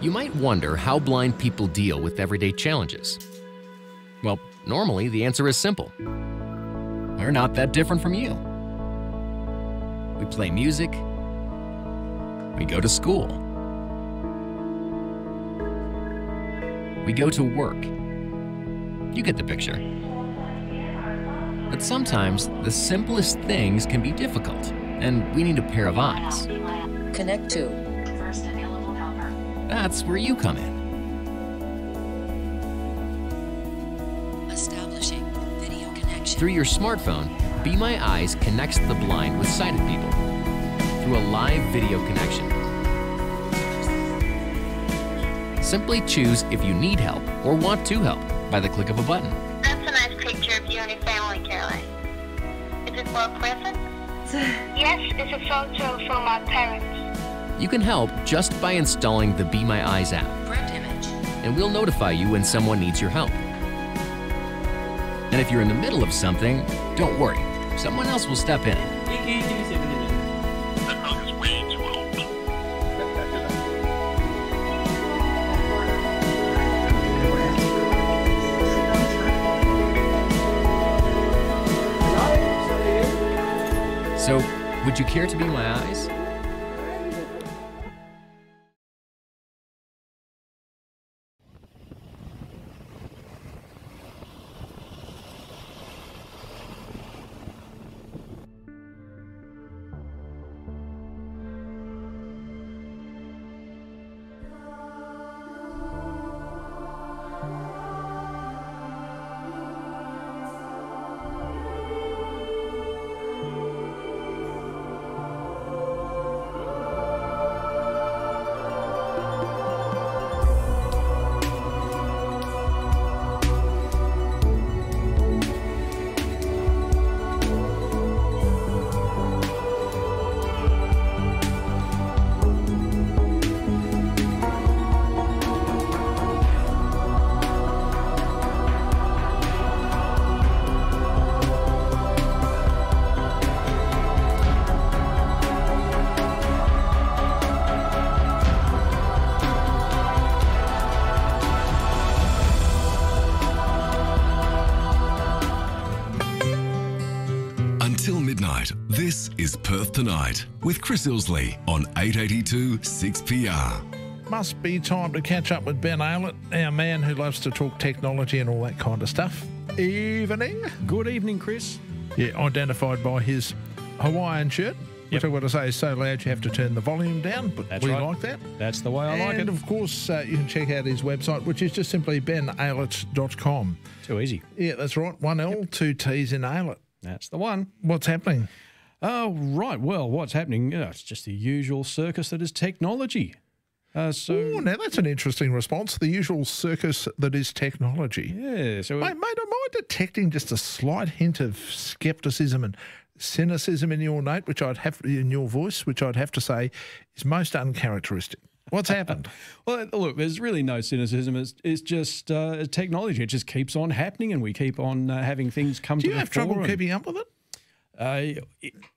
You might wonder how blind people deal with everyday challenges. Well, normally the answer is simple. We're not that different from you. We play music. We go to school. We go to work. You get the picture. But sometimes the simplest things can be difficult, and we need a pair of eyes. Connect to. First available helper. That's where you come in. Establishing video connection. Through your smartphone, Be My Eyes connects the blind with sighted people through a live video connection. Simply choose if you need help or want to help by the click of a button. That's a nice picture of you and your family, Caroline. Is it for a present? Yes, it's a photo from my parents. You can help just by installing the Be My Eyes app, Print image. and we'll notify you when someone needs your help. And if you're in the middle of something, don't worry. Someone else will step in. That milk is way too old. So, would you care to be my eyes? Until midnight, this is Perth Tonight with Chris Ilsley on 882 6PR. Must be time to catch up with Ben Aylett, our man who loves to talk technology and all that kind of stuff. Evening. Good evening, Chris. Yeah, identified by his Hawaiian shirt, which Yep. I've got to say is so loud you have to turn the volume down, but That's we right. like that. That's the way I like And it. of course, you can check out his website, which is just simply benaylett.com. Too easy. Yeah, that's right. One L, two T's in Aylett. That's the one. What's happening? Oh, right. Well, what's happening? It's just the usual circus that is technology. Oh, now that's an interesting response. The usual circus that is technology. Yeah. So Mate, am I detecting just a slight hint of scepticism and cynicism in your note, in your voice, which I'd have to say is most uncharacteristic? What's happened? Well, look, there's really no cynicism. It's just technology. It just keeps on happening, and we keep on having things come Do to you the have fore. trouble keeping up with it?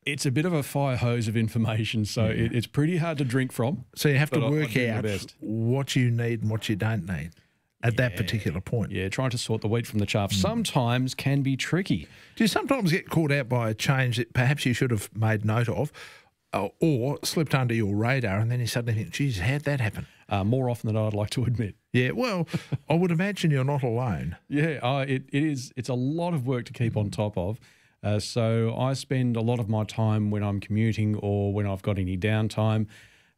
It's a bit of a fire hose of information, so it's pretty hard to drink from. So you have to But I work do my out best. what you need and what you don't need at that particular point. Yeah, trying to sort the wheat from the chaff sometimes can be tricky. Do you sometimes get caught out by a change that perhaps you should have made note of or slipped under your radar and then you suddenly think, geez, how'd that happen? More often than I'd like to admit. Yeah, well, I would imagine you're not alone. Yeah, it is. It's a lot of work to keep on top of. So I spend a lot of my time when I'm commuting or when I've got any downtime.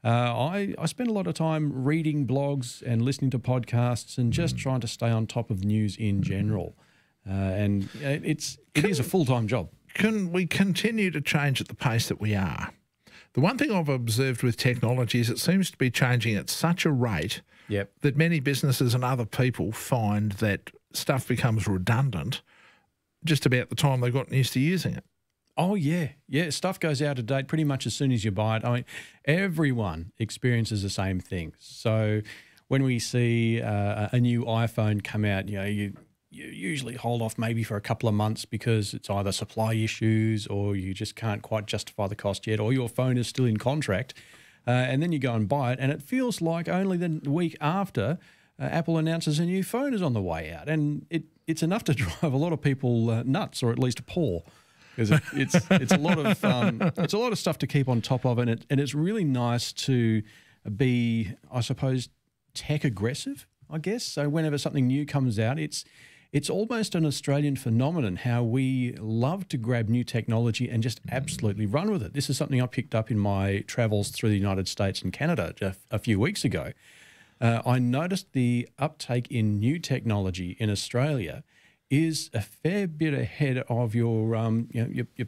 I spend a lot of time reading blogs and listening to podcasts and just trying to stay on top of news in general. And it is a full-time job. Can we continue to change at the pace that we are? The one thing I've observed with technology is it seems to be changing at such a rate that many businesses and other people find that stuff becomes redundant just about the time they've gotten used to using it. Oh, yeah. Yeah, stuff goes out of date pretty much as soon as you buy it. I mean, everyone experiences the same thing. So when we see a new iPhone come out, you usually hold off maybe for a couple of months because it's either supply issues or you just can't quite justify the cost yet or your phone is still in contract. and then you go and buy it, and it feels like only the week after Apple announces a new phone is on the way out, and it's enough to drive a lot of people nuts, or at least poor, because it's a lot of stuff to keep on top of, and it's really nice to be, I suppose, tech aggressive, I guess. So whenever something new comes out, it's almost an Australian phenomenon how we love to grab new technology and just absolutely run with it. This is something I picked up in my travels through the United States and Canada just a few weeks ago. I noticed the uptake in new technology in Australia is a fair bit ahead of your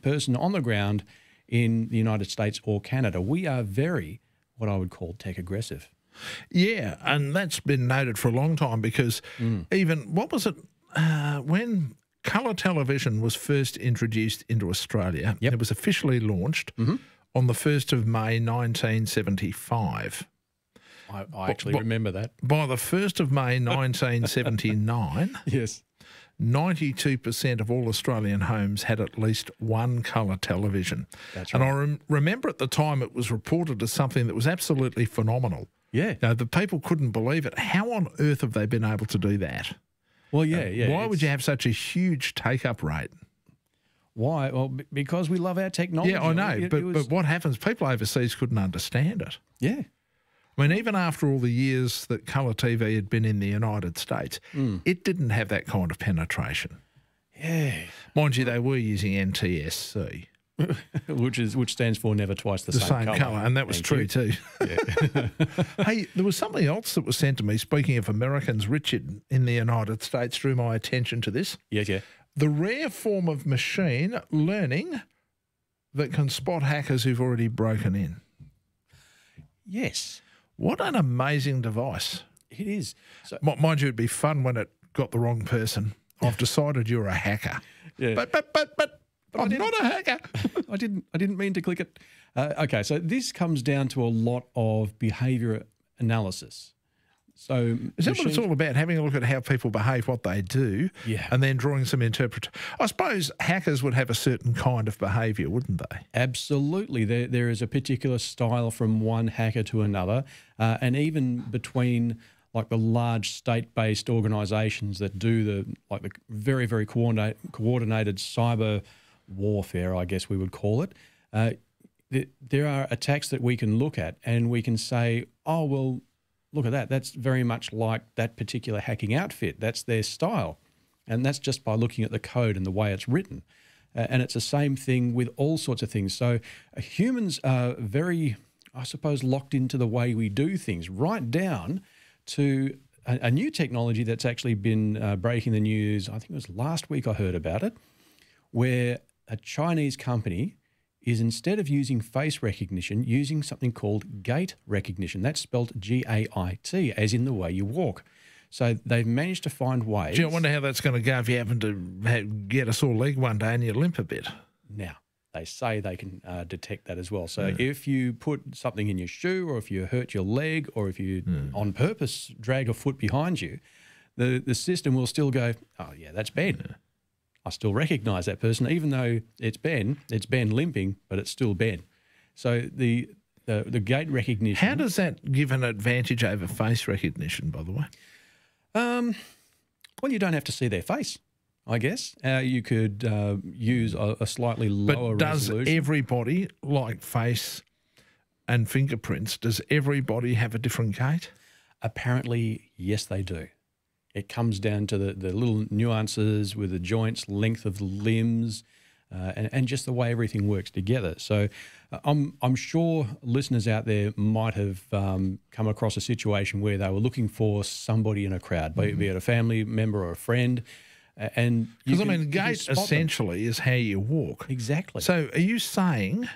person on the ground in the United States or Canada. We are very, what I would call, tech aggressive. Yeah, and that's been noted for a long time because even, what was it, when colour television was first introduced into Australia, it was officially launched on the 1st of May 1975. I actually remember that. By the 1st of May 1979, yes, 92% of all Australian homes had at least one colour television. That's right. And I remember at the time it was reported as something that was absolutely phenomenal. Yeah. The people couldn't believe it. How on earth have they been able to do that? Well, yeah. Why would you have such a huge take-up rate? Why? Well, because we love our technology. Yeah, I know. But what happens? People overseas couldn't understand it. Yeah. I mean, even after all the years that colour TV had been in the United States, it didn't have that kind of penetration. Yeah. Mind you, they were using NTSC. which stands for never twice the same colour. And that was true too. Yeah. Hey, there was something else that was sent to me, speaking of Americans. Richard in the United States drew my attention to this. Yeah. The rare form of machine learning that can spot hackers who've already broken in. Yes. What an amazing device. It is. So, mind you, it'd be fun when it got the wrong person. I've decided you're a hacker. Yeah. But I'm not a hacker. I didn't mean to click it. Okay, so this comes down to a lot of behaviour analysis. So is that what it's all about? Having a look at how people behave, what they do, and then drawing some interpretation. I suppose hackers would have a certain kind of behaviour, wouldn't they? Absolutely. There is a particular style from one hacker to another, and even between like the large state-based organisations that do the very, very coordinated cyber warfare, I guess we would call it. There are attacks that we can look at and we can say, oh, well, look at that. That's very much like that particular hacking outfit. That's their style. And that's just by looking at the code and the way it's written. And it's the same thing with all sorts of things. So humans are very, I suppose, locked into the way we do things, right down to a new technology that's actually been breaking the news. I think it was last week I heard about it, where a Chinese company is, instead of using face recognition, using something called gait recognition. That's spelled G-A-I-T, as in the way you walk. So they've managed to find ways. Gee, I wonder how that's going to go if you happen to get a sore leg one day and you limp a bit. Now, they say they can detect that as well. So if you put something in your shoe, or if you hurt your leg, or if you on purpose drag a foot behind you, the system will still go, oh, yeah, that's Ben. Yeah. I still recognise that person, even though it's Ben limping, but it's still Ben. So the gait recognition. How does that give an advantage over face recognition, by the way? Well, you don't have to see their face, I guess. You could use a slightly lower resolution. But does everybody, like face and fingerprints, does everybody have a different gait? Apparently, yes, they do. It comes down to the little nuances with the joints, length of the limbs, and just the way everything works together. So I'm sure listeners out there might have come across a situation where they were looking for somebody in a crowd, be it a family member or a friend. And because, I mean, gait essentially is how you walk. Exactly. So are you saying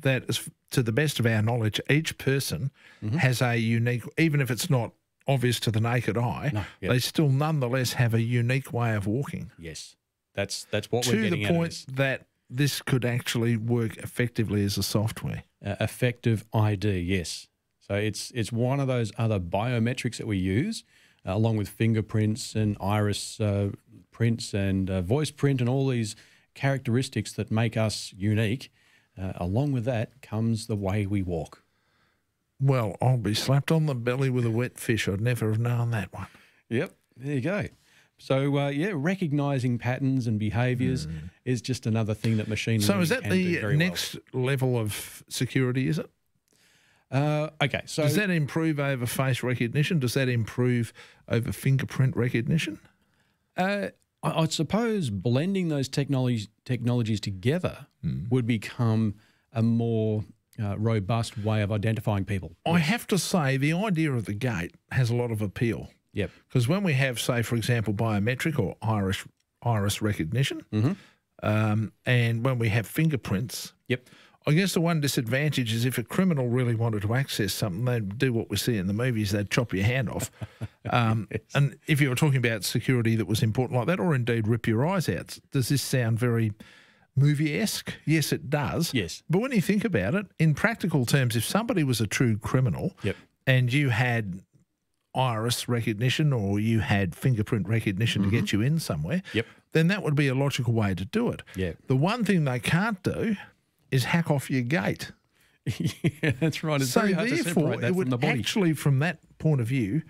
that, to the best of our knowledge, each person has a unique, even if it's not obvious to the naked eye, they still nonetheless have a unique way of walking? Yes. That's what we're getting at. To the point that this could actually work effectively as a software. Effective ID, yes. So it's one of those other biometrics that we use, along with fingerprints and iris prints and voice print and all these characteristics that make us unique. Along with that comes the way we walk. Well, I'll be slapped on the belly with a wet fish. I'd never have known that one. Yep, there you go. So, yeah, recognising patterns and behaviours is just another thing that machine learning So is that can do the very next level of security, is it? Okay, so... Does that improve over face recognition? Does that improve over fingerprint recognition? I suppose blending those technologies together would become a more robust way of identifying people. I have to say the idea of the gate has a lot of appeal. Yep. Because when we have, say, for example, biometric or iris recognition, and when we have fingerprints, Yep. I guess the one disadvantage is if a criminal really wanted to access something, they'd do what we see in the movies, they'd chop your hand off. And if you were talking about security that was important like that, or indeed rip your eyes out, does this sound very movie-esque? Yes, it does. Yes. But when you think about it, in practical terms, if somebody was a true criminal and you had iris recognition or you had fingerprint recognition to get you in somewhere, then that would be a logical way to do it. Yeah. The one thing they can't do is hack off your gate. Yeah, that's right. It's So very hard to therefore, separate that it would from the body. actually, from that point of view,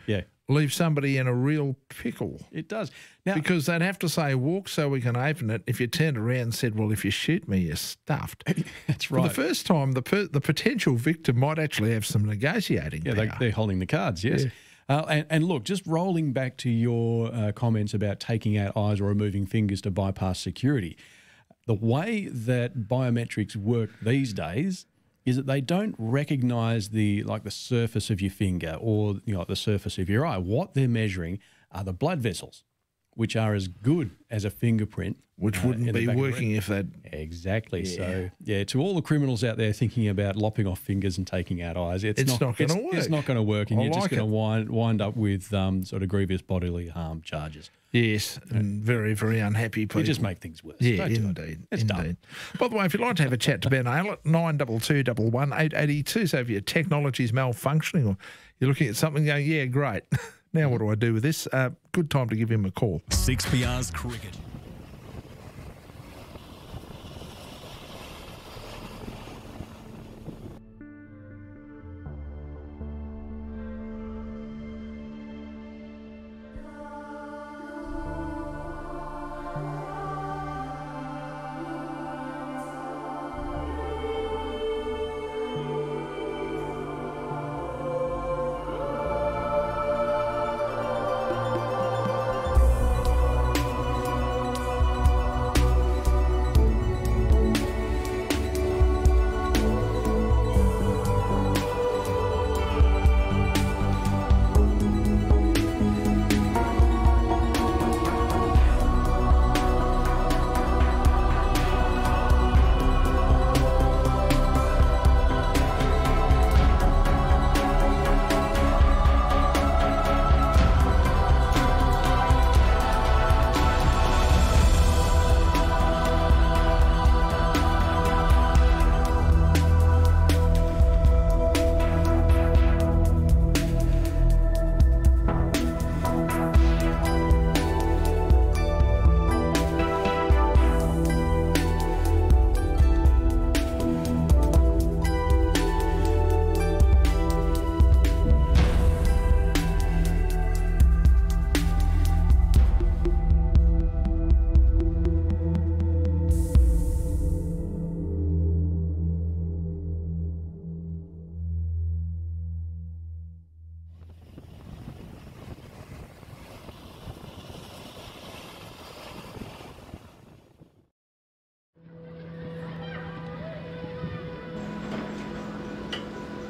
leave somebody in a real pickle. It does. Now, Because they'd have to say, walk so we can open it. If you turned around and said, well, if you shoot me, you're stuffed. that's For right. the first time, the potential victim might actually have some negotiating power. They're holding the cards, yes. And look, just rolling back to your comments about taking out eyes or removing fingers to bypass security, the way that biometrics work these days is that they don't recognise the surface of your finger or the surface of your eye. What they're measuring are the blood vessels, which are as good as a fingerprint. Which wouldn't be working if that... Exactly. Yeah. So, yeah, to all the criminals out there thinking about lopping off fingers and taking out eyes, it's not going to work. It's not going to work, and you're just going to wind up with sort of grievous bodily harm charges. Yes, and very, very unhappy people. You just make things worse. Yeah, Don't do indeed. it. It's done. By the way, if you'd like to have a chat to Ben Aylett, 92211 882. So if your technology's malfunctioning or you're looking at something going, yeah, great. Now what do I do with this? Good time to give him a call. 6PR's Cricket.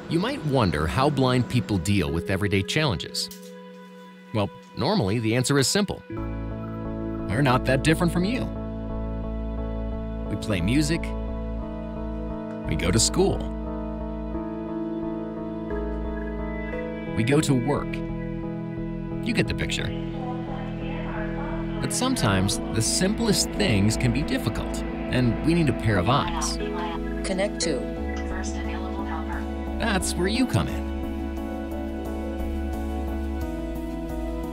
You might wonder how blind people deal with everyday challenges. Well, normally the answer is simple. We're not that different from you. We play music. We go to school. We go to work. You get the picture. But sometimes the simplest things can be difficult, and we need a pair of eyes. Connect to. First available helper. That's where you come in.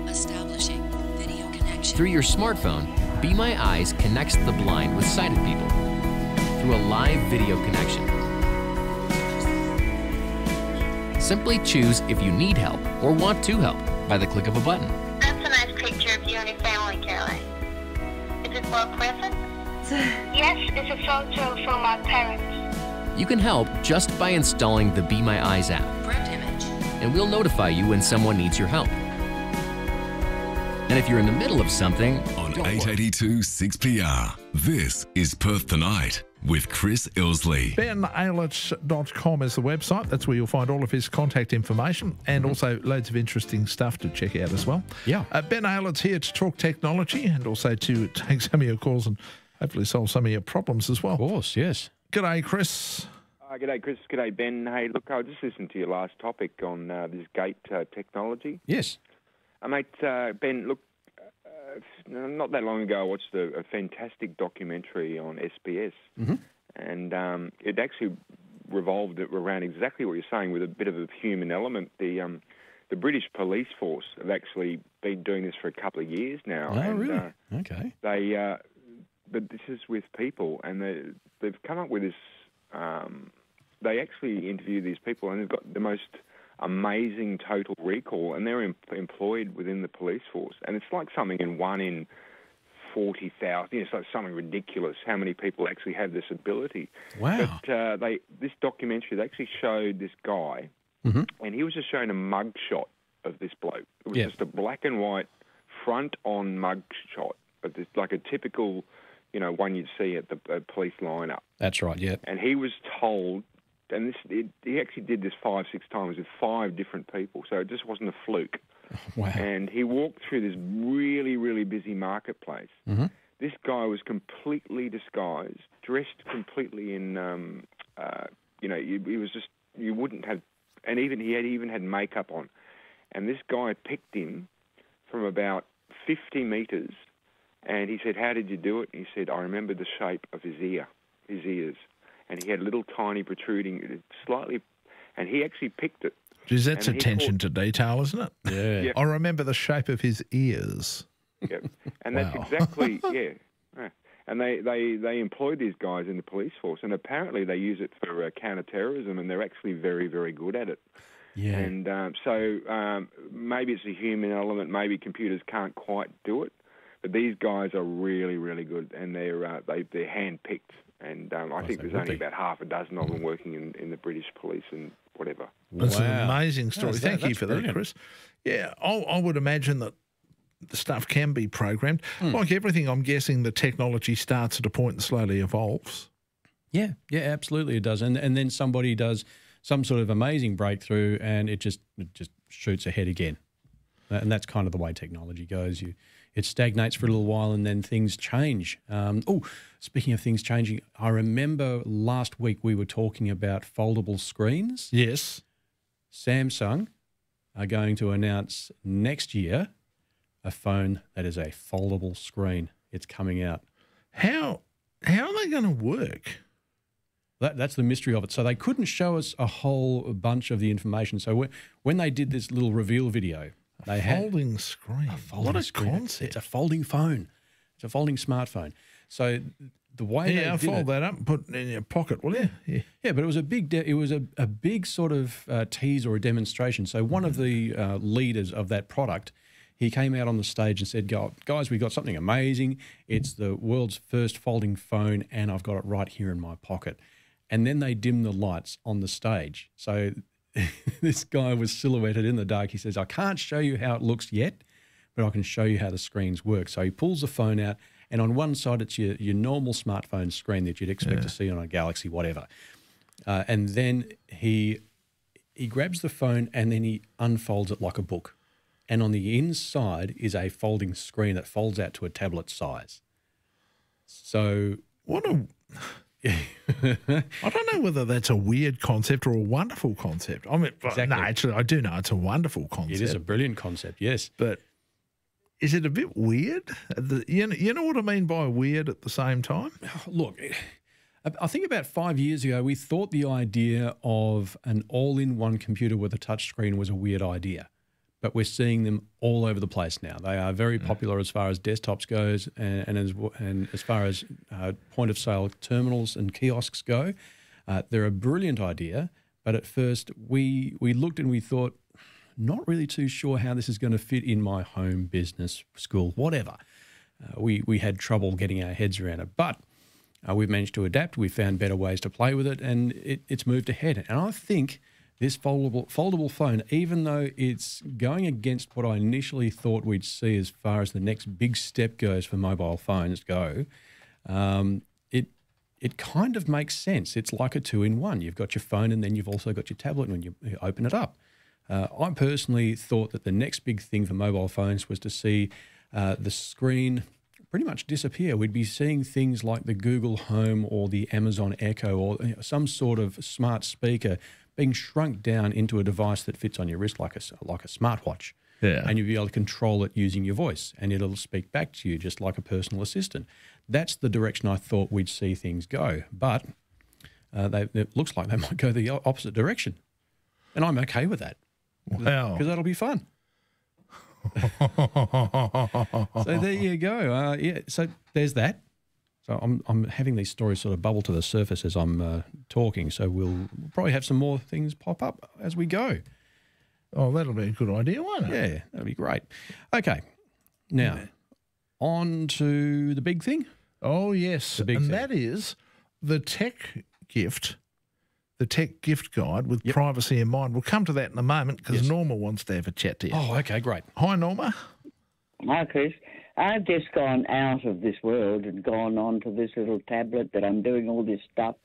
Establishing video connection. Through your smartphone, Be My Eyes connects the blind with sighted people through a live video connection. simply choose if you need help or want to help by the click of a button. That's a nice picture of you and your family, Caroline. Is it well present? Yes, it's a photo from my parents. You can help just by installing the Be My Eyes app, Print image. and we'll notify you when someone needs your help. And if you're in the middle of something, On don't worry. 882 6PR, this is Perth Tonight with Chris Ilsley. BenAylitz.com is the website. That's where you'll find all of his contact information and also loads of interesting stuff to check out as well. Yeah. Ben Aylitz here to talk technology and also to take some of your calls and hopefully solve some of your problems as well. Of course, yes. G'day, Chris. G'day, Chris. G'day, Ben. Hey, look, I just listened to your last topic on this gate technology. Yes. Mate, Ben, look, not that long ago I watched a fantastic documentary on SBS, and it actually revolved around exactly what you're saying with a bit of a human element. The British police force have actually been doing this for a couple of years now. Oh, and, really? Okay. But this is with people, and they've come up with this. They actually interview these people, and they've got the most amazing total recall, and they're employed within the police force. And it's like something in 1 in 40,000. It's like something ridiculous how many people actually have this ability. Wow. But this documentary, they actually showed this guy, and he was just showing a mug shot of this bloke. It was just a black and white front-on mug shot of this, like a typical, one you'd see at the police lineup. That's right, yeah. And he was told, and he actually did this 5-6 times with 5 different people, so it just wasn't a fluke. Wow. And he walked through this really, really busy marketplace. This guy was completely disguised, dressed completely in, he was just, you wouldn't have, and he even had makeup on. And this guy picked him from about 50 metres, and he said, "How did you do it?" And he said, "I remember the shape of his ears. And he had little tiny protruding slightly, and he actually picked it." Geez, that's And he attention to detail, isn't it? Yeah. Yep. I remember the shape of his ears. Yep. And that's exactly, yeah. And they employ these guys in the police force, and apparently they use it for counter-terrorism, and they're actually very, very good at it. Yeah. And so maybe it's a human element, maybe computers can't quite do it, but these guys are really, really good, and they're hand-picked. And I think there's only about half a dozen of them working in the British police and whatever. That's an amazing story. Yes, Thank you that's for brilliant. that, Chris. Yeah, I would imagine that the stuff can be programmed. Like everything, I'm guessing the technology starts at a point and slowly evolves. Yeah, absolutely it does. And then somebody does some sort of amazing breakthrough and it just shoots ahead again. And that's kind of the way technology goes. It stagnates for a little while and then things change. Speaking of things changing, I remember last week we were talking about foldable screens. Yes. Samsung are going to announce next year a phone that is a foldable screen. It's coming out. How are they going to work? That's the mystery of it. So they couldn't show us a whole bunch of the information. So when they did this little reveal video, they had Folding screen. What a screen. concept. It's a folding phone. It's a folding smartphone. So the way they I'll did fold it, that up and put it in your pocket, will you? yeah, but it was a big sort of tease or a demonstration. So one of the leaders of that product, he came out on the stage and said, "Guys, we got something amazing. It's the world's first folding phone, and I've got it right here in my pocket." And then they dimmed the lights on the stage. So this guy was silhouetted in the dark. He says, "I can't show you how it looks yet, but I can show you how the screens work." So he pulls the phone out, and on one side it's your normal smartphone screen that you'd expect to see on a Galaxy, whatever. And then he grabs the phone and then he unfolds it like a book. And on the inside is a folding screen that folds out to a tablet size. So What a... I don't know whether that's a weird concept or a wonderful concept. I mean, Exactly. no, actually, I do know it's a wonderful concept. it is a brilliant concept, yes. But is it a bit weird? You know what I mean by weird at the same time? Look, I think about 5 years ago, we thought the idea of an all-in-one computer with a touchscreen was a weird idea. But we're seeing them all over the place now. They are very popular as far as desktops goes and as far as point-of-sale terminals and kiosks go. They're a brilliant idea, But at first we looked and we thought, not really too sure how this is going to fit in my home, business, school, whatever. We had trouble getting our heads around it. But we've managed to adapt. We've found better ways to play with it, and it's moved ahead. And I think this foldable phone, even though it's going against what I initially thought we'd see as far as the next big step goes for mobile phones go, it kind of makes sense. It's like a two-in-one. You've got your phone and then you've also got your tablet when you open it up. I personally thought that the next big thing for mobile phones was to see the screen pretty much disappear. We'd be seeing things like the Google Home or the Amazon Echo or some sort of smart speaker being shrunk down into a device that fits on your wrist like a smartwatch. Yeah. And you'll be able to control it using your voice, and it'll speak back to you just like a personal assistant. That's the direction I thought we'd see things go. But it looks like they might go the opposite direction. And I'm okay with that. Wow. Because that'll be fun. So there you go. So there's that. So I'm having these stories sort of bubble to the surface as I'm talking. So we'll probably have some more things pop up as we go. Oh, that'll be a good idea, won't it? Yeah, that'll be great. Okay. Now, on to the big thing. Oh, yes. The big thing. That is the tech gift guide with privacy in mind. We'll come to that in a moment because Norma wants to have a chat to you. Oh, okay, great. Hi, Norma. Hi, Chris. I've just gone out of this world and gone on to this little tablet that I'm doing all this stuff,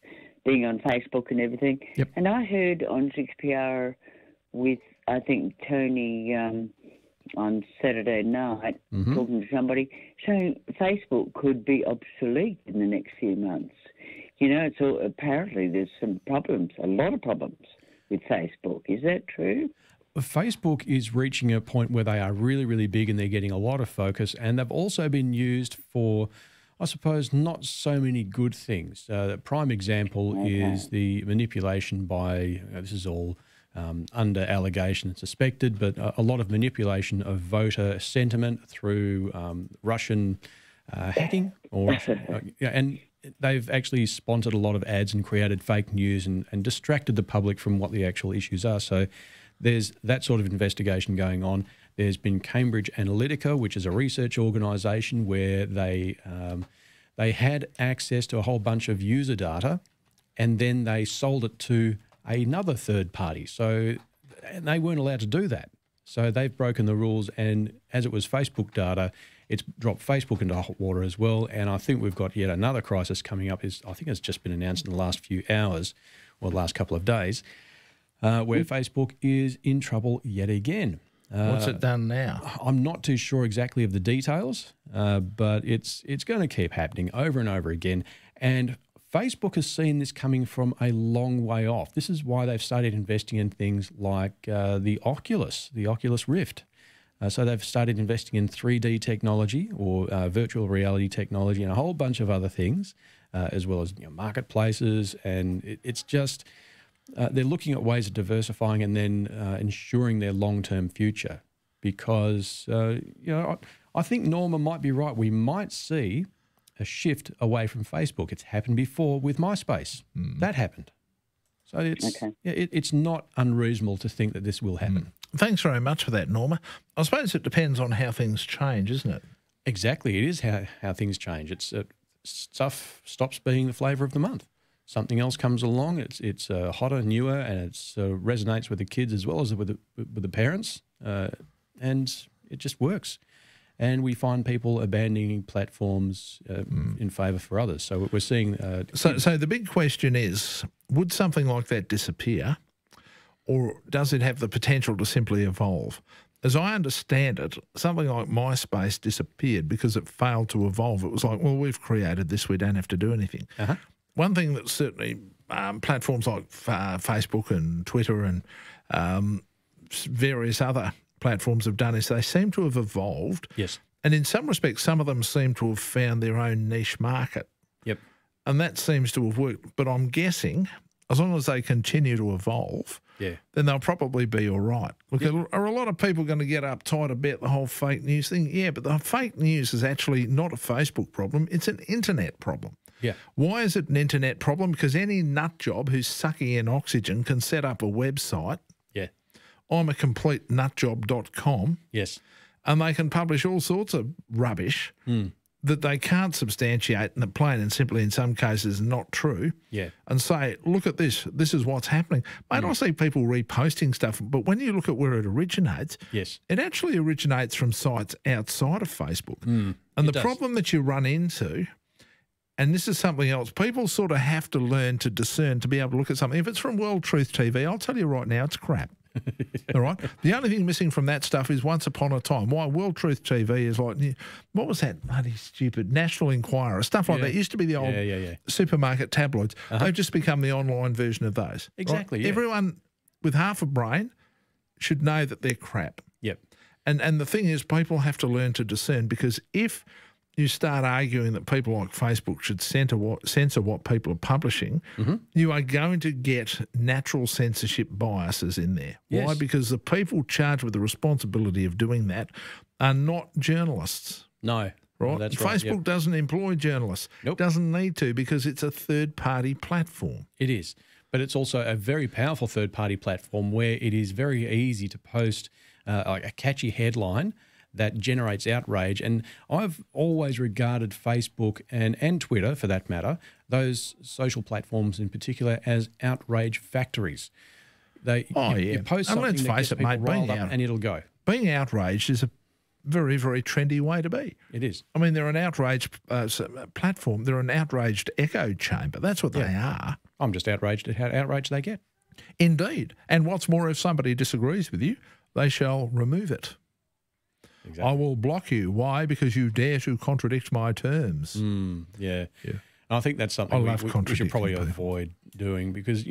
being on Facebook and everything. Yep. And I heard on 6PR with, I think, Tony on Saturday night talking to somebody, saying Facebook could be obsolete in the next few months. You know, so apparently there's some problems, a lot of problems with Facebook. Is that true? Facebook is reaching a point where they are really, really big and they're getting a lot of focus, and they've also been used for, I suppose, not so many good things. The prime example is the manipulation by, this is all under allegation and suspected, but a lot of manipulation of voter sentiment through Russian hacking, and they've actually sponsored a lot of ads and created fake news and distracted the public from what the actual issues are. So there's that sort of investigation going on. There's been Cambridge Analytica, which is a research organisation where they had access to a whole bunch of user data, and then they sold it to another third party. So and they weren't allowed to do that. So they've broken the rules, and as it was Facebook data, it's dropped Facebook into hot water as well. And I think we've got yet another crisis coming up. I think it's just been announced in the last few hours or the last couple of days, where Facebook is in trouble yet again. What's it done now? I'm not too sure exactly of the details, but it's going to keep happening over and over again. And Facebook has seen this coming from a long way off. This is why they've started investing in things like the Oculus Rift. So they've started investing in 3D technology or virtual reality technology and a whole bunch of other things, as well as marketplaces. And it's just they're looking at ways of diversifying and then ensuring their long-term future. Because I think Norma might be right. We might see a shift away from Facebook. It's happened before with MySpace. That happened. So it's not unreasonable to think that this will happen. Thanks very much for that, Norma. I suppose it depends on how things change, isn't it? Exactly. It is how things change. It's stuff stops being the flavour of the month. Something else comes along. It's hotter, newer, and it resonates with the kids as well as with the parents, and it just works. And we find people abandoning platforms in favour for others. So we're seeing... So the big question is, would something like that disappear, or does it have the potential to simply evolve? As I understand it, something like MySpace disappeared because it failed to evolve. It was like, well, we've created this, we don't have to do anything. One thing that certainly platforms like Facebook and Twitter and various other platforms have done is they seem to have evolved. Yes. And in some respects, some of them seem to have found their own niche market. Yep. And that seems to have worked. But I'm guessing as long as they continue to evolve, then they'll probably be all right. Look, are a lot of people going to get uptight about the whole fake news thing? Yeah, but the fake news is actually not a Facebook problem. It's an internet problem. Yeah. Why is it an internet problem? Because any nut job who's sucking in oxygen can set up a website. Yeah. I'm a complete nutjob.com. Yes. And they can publish all sorts of rubbish that they can't substantiate and that plain and simply in some cases not true. Yeah. And say, look at this. This is what's happening. Mate, I see people reposting stuff, but when you look at where it originates, yes, it actually originates from sites outside of Facebook. And the problem that you run into, and this is something else, people sort of have to learn to discern to be able to look at something. If it's from World Truth TV, I'll tell you right now, it's crap. All right? The only thing missing from that stuff is Once Upon a Time. Why World Truth TV is like, what was that bloody stupid National Enquirer, stuff like that. It used to be the old supermarket tabloids. They've just become the online version of those. Exactly, right? yeah. Everyone with half a brain should know that they're crap. Yep. And the thing is, people have to learn to discern, because if you start arguing that people like Facebook should censor what people are publishing, you are going to get natural censorship biases in there. Yes. Why? Because the people charged with the responsibility of doing that are not journalists. No. Right? No, that's right. Facebook doesn't employ journalists. Nope. Doesn't need to, because it's a third-party platform. It is. But it's also a very powerful third-party platform where it is very easy to post like a catchy headline that generates outrage. And I've always regarded Facebook and Twitter, for that matter, those social platforms in particular, as outrage factories. You post something let's that face gets it, mate, people riled up and it'll go. Being outraged is a very, very trendy way to be. It is. I mean, they're an outraged platform. They're an outraged echo chamber. That's what they are. I'm just outraged at how outraged they get. Indeed. And what's more, if somebody disagrees with you, they shall remove it. Exactly. I will block you. Why? Because you dare to contradict my terms. Yeah. And I think that's something we should probably avoid doing, because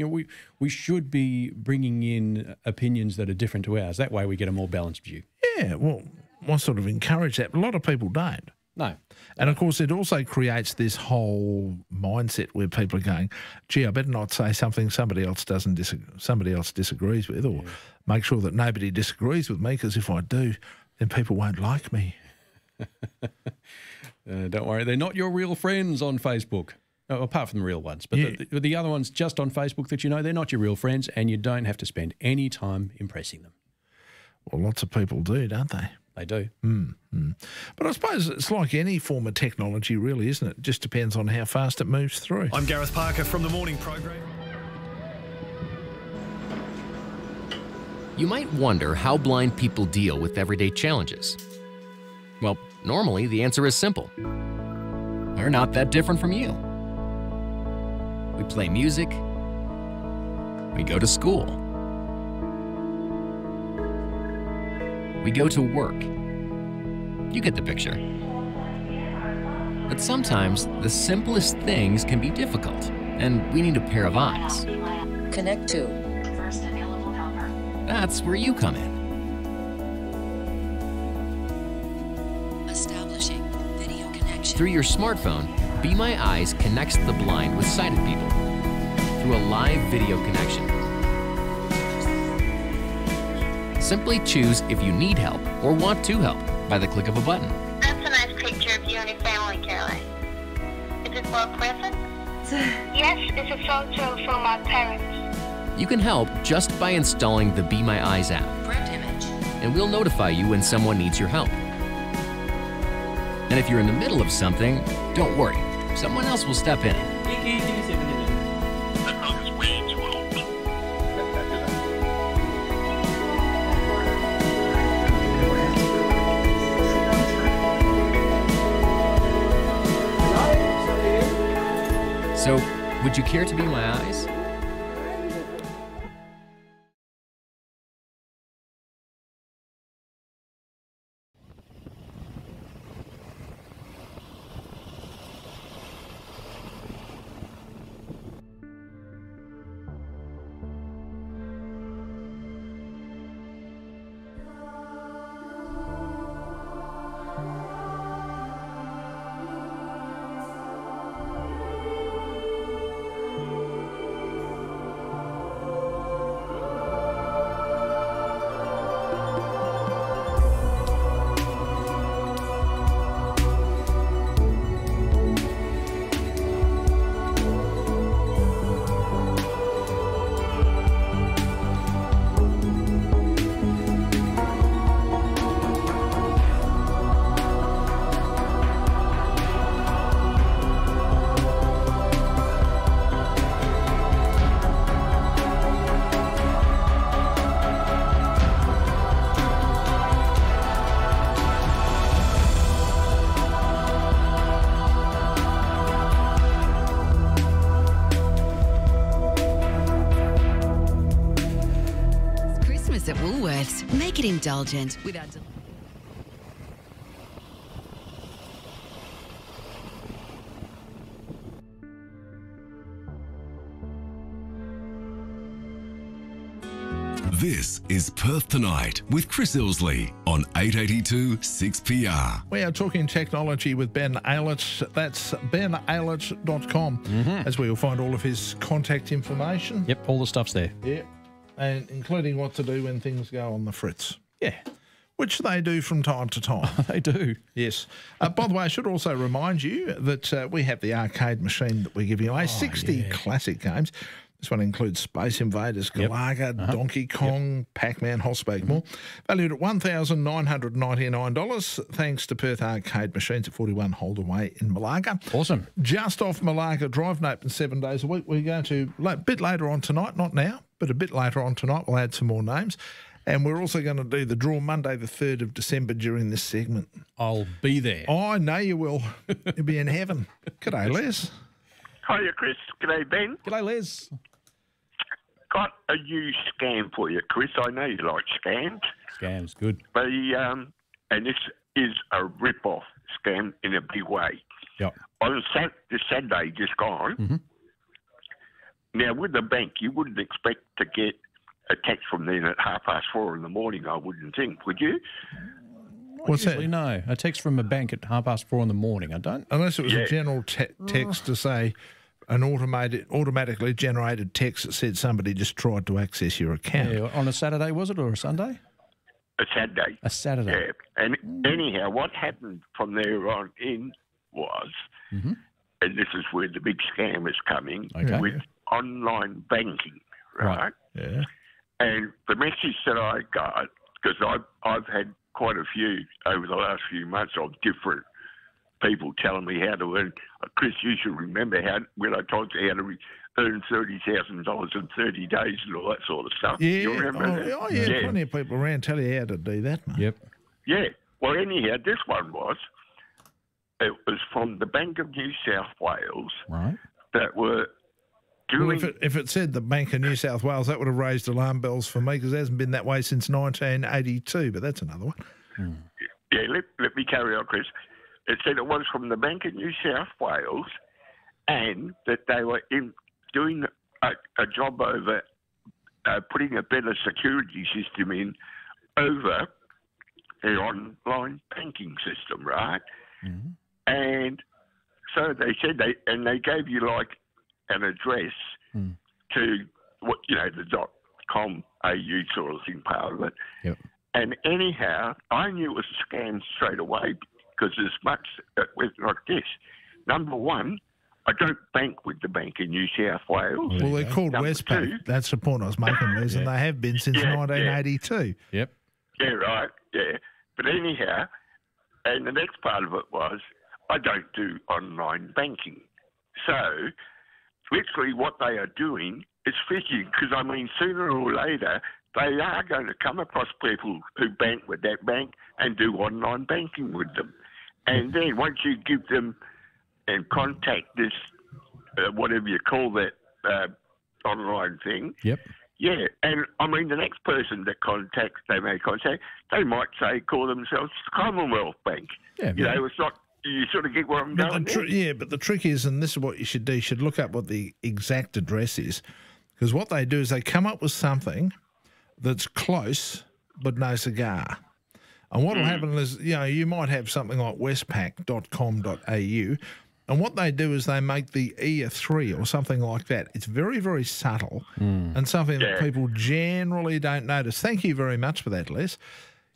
we should be bringing in opinions that are different to ours. That way we get a more balanced view. Yeah, well, I sort of encourage that. But a lot of people don't. No. And, of course, it also creates this whole mindset where people are going, gee, I better not say something somebody else disagrees with, or make sure that nobody disagrees with me, because if I do, then people won't like me. Don't worry, they're not your real friends on Facebook, apart from the real ones. But the other ones just on Facebook that they're not your real friends, and you don't have to spend any time impressing them. Well, lots of people do, don't they? They do. But I suppose it's like any form of technology, really, isn't it? It just depends on how fast it moves through. I'm Gareth Parker from the morning program. You might wonder how blind people deal with everyday challenges. Well, normally the answer is simple. We're not that different from you. We play music. We go to school. We go to work. You get the picture. But sometimes the simplest things can be difficult, and we need a pair of eyes. Connect to. First available helper. That's where you come in. Establishing video connection. Through your smartphone, Be My Eyes connects the blind with sighted people through a live video connection. Simply choose if you need help or want to help by the click of a button. That's a nice picture of you and your family, Caroline. Is it for a present? Yes, it's a photo from my parents. You can help just by installing the Be My Eyes app, Print image. and we'll notify you when someone needs your help. And if you're in the middle of something, don't worry. Someone else will step in. So, would you care to be my eyes? at Woolworths. Make it indulgent with our... This is Perth Tonight with Chris Ilsley on 882 6PR. We are talking technology with Ben Aylett. That's benaylett.com, as we will find all of his contact information. Yep, all the stuff's there. Yeah, and including what to do when things go on the fritz. Yeah. Which they do from time to time. They do. Yes. By the way, I should also remind you that we have the arcade machine that we're giving away, 60 classic games. This one includes Space Invaders, Galaga, Donkey Kong, Pac-Man, Hossback, more. Valued at $1,999, thanks to Perth Arcade Machines at 41 Holdaway in Malaga. Awesome. Just off Malaga Drive, and open 7 days a week. We're going to, a bit later on tonight, not now, but a bit later on tonight, we'll add some more names. And we're also going to do the draw Monday the 3rd of December during this segment. I'll be there. Oh, I know you will. You'll be in heaven. G'day, Les. Hiya, Chris. G'day, Ben. G'day, Les. Got a new scam for you, Chris. I know you like scams. Scams, good. And this is a rip-off scam in a big way. Yep. On this Saturday just gone, now with the bank, you wouldn't expect to get a text from them at 4:30 in the morning, I wouldn't think, would you? What's that? No, a text from a bank at 4:30 in the morning, I don't. Unless it was a general text to say an automatically generated text that said somebody just tried to access your account. Yeah, on a Saturday, was it, or a Sunday? A Saturday. A Saturday. Yeah. And anyhow, what happened from there on in was, and this is where the big scam is coming, with online banking, right? Yeah. And the message that I got, because I've had quite a few over the last few months of different people telling me how to earn. Chris, you should remember when I told you how to earn $30,000 in 30 days and all that sort of stuff. Yeah. You remember that? Oh, yeah. Plenty of people around tell you how to do that, mate. Yep. Yeah. Well, anyhow, this one it was from the Bank of New South Wales. Right. That were doing... Well, if it said the Bank of New South Wales, that would have raised alarm bells for me because it hasn't been that way since 1982, but that's another one. Yeah, let me carry on, Chris. It said it was from the Bank of New South Wales and that they were doing a job over putting a better security system in over their online banking system, right? And so they said they gave you like an address to the .com.au sort of thing, part of it. Yep. And anyhow, I knew it was a scam straight away because as much it was like this. Number one, I don't bank with the Bank in New South Wales. Well, they're called Westpac. That's the point I was making, Liz, and they have been since 1982. Yep. Yeah, right, yeah. But anyhow, and the next part of it was, I don't do online banking. So, literally what they are doing is phishing, because, I mean, sooner or later, they are going to come across people who bank with that bank and do online banking with them. And then once you give them and contact this, whatever you call that online thing. Yep. Yeah, and I mean, the next person that they may contact, they might say, call themselves Commonwealth Bank. Yeah, you know, it's not, you sort of get where I'm going there. But the trick is, and this is what you should do, you should look up what the exact address is. Because what they do is they come up with something that's close but no cigar. And what will happen is, you might have something like westpac.com.au, and what they do is they make the E a 3 or something like that. It's very, very subtle and something that people generally don't notice. Thank you very much for that, Les.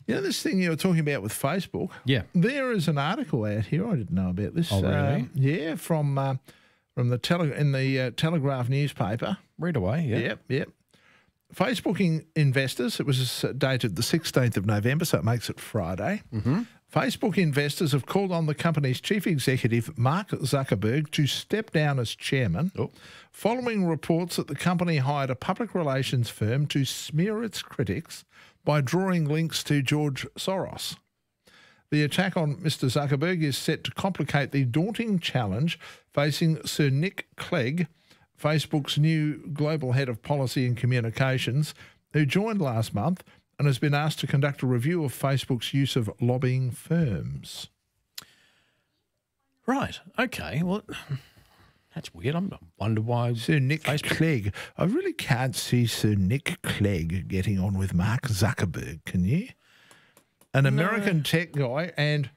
You know this thing you were talking about with Facebook? Yeah. There is an article out here. I didn't know about this. Oh, really? Yeah, from the Telegraph newspaper. Read away, yeah. Yep. Facebook investors, it was dated the 16th of November, so it makes it Friday. Facebook investors have called on the company's chief executive, Mark Zuckerberg, to step down as chairman following reports that the company hired a public relations firm to smear its critics by drawing links to George Soros. The attack on Mr. Zuckerberg is set to complicate the daunting challenge facing Sir Nick Clegg, Facebook's new global head of policy and communications, who joined last month and has been asked to conduct a review of Facebook's use of lobbying firms. Right. Okay. Well, that's weird. I wonder why. Sir Nick Clegg. I really can't see Sir Nick Clegg getting on with Mark Zuckerberg, can you? An American tech guy and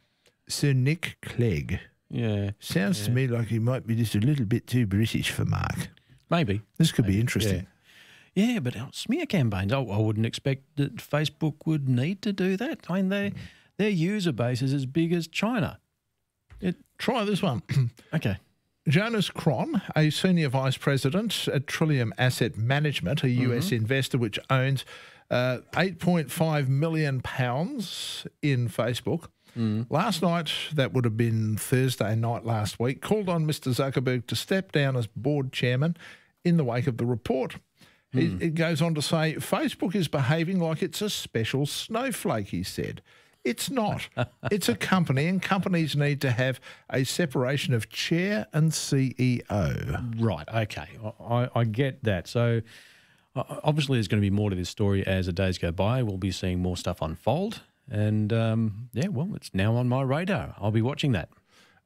Sir Nick Clegg. Yeah. Sounds to me like he might be just a little bit too British for Mark. Maybe. This could be interesting. Yeah, but smear campaigns, I wouldn't expect that Facebook would need to do that. I mean, their user base is as big as China. Try this one. Okay. Jonas Cron, a senior vice president at Trillium Asset Management, a US investor which owns £8.5 million in Facebook. Last night, that would have been Thursday night last week, called on Mr. Zuckerberg to step down as board chairman in the wake of the report. It goes on to say, Facebook is behaving like it's a special snowflake, he said. It's not. It's a company, and companies need to have a separation of chair and CEO. Right, okay. I get that. So obviously there's going to be more to this story as the days go by. We'll be seeing more stuff unfold. And, well, it's now on my radar. I'll be watching that.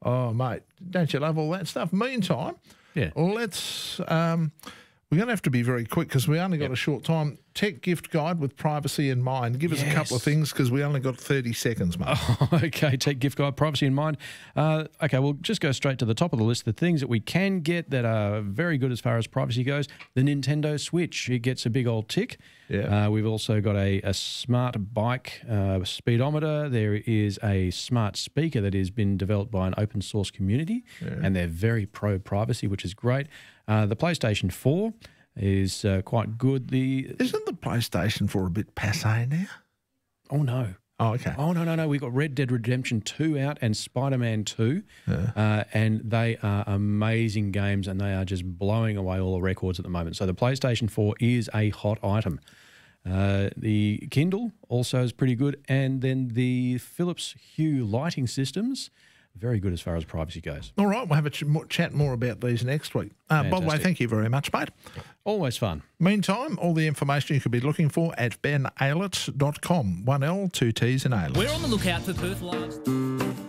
Oh, mate, don't you love all that stuff? Meantime, let's... we're going to have to be very quick because we only got a short time. Tech gift guide with privacy in mind. Give us a couple of things because we only got 30 seconds, mate. Okay, tech gift guide, privacy in mind. Okay, we'll just go straight to the top of the list. The things that we can get that are very good as far as privacy goes. The Nintendo Switch, it gets a big old tick. Yeah. We've also got a smart bike speedometer. There is a smart speaker that has been developed by an open source community, and they're very pro-privacy, which is great. The PlayStation 4 is quite good. Isn't the PlayStation 4 a bit passé now? Oh, no. Oh, okay. Oh, no. We've got Red Dead Redemption 2 out and Spider-Man 2, and they are amazing games, and they are just blowing away all the records at the moment. So the PlayStation 4 is a hot item. The Kindle also is pretty good, and then the Philips Hue lighting systems, very good as far as privacy goes. All right, we'll have a chat more about these next week. By the way, thank you very much, mate. Always fun. Meantime, all the information you could be looking for at benaylett.com. 1L, 2 T's and Aylett. We're on the lookout for Perth Lions.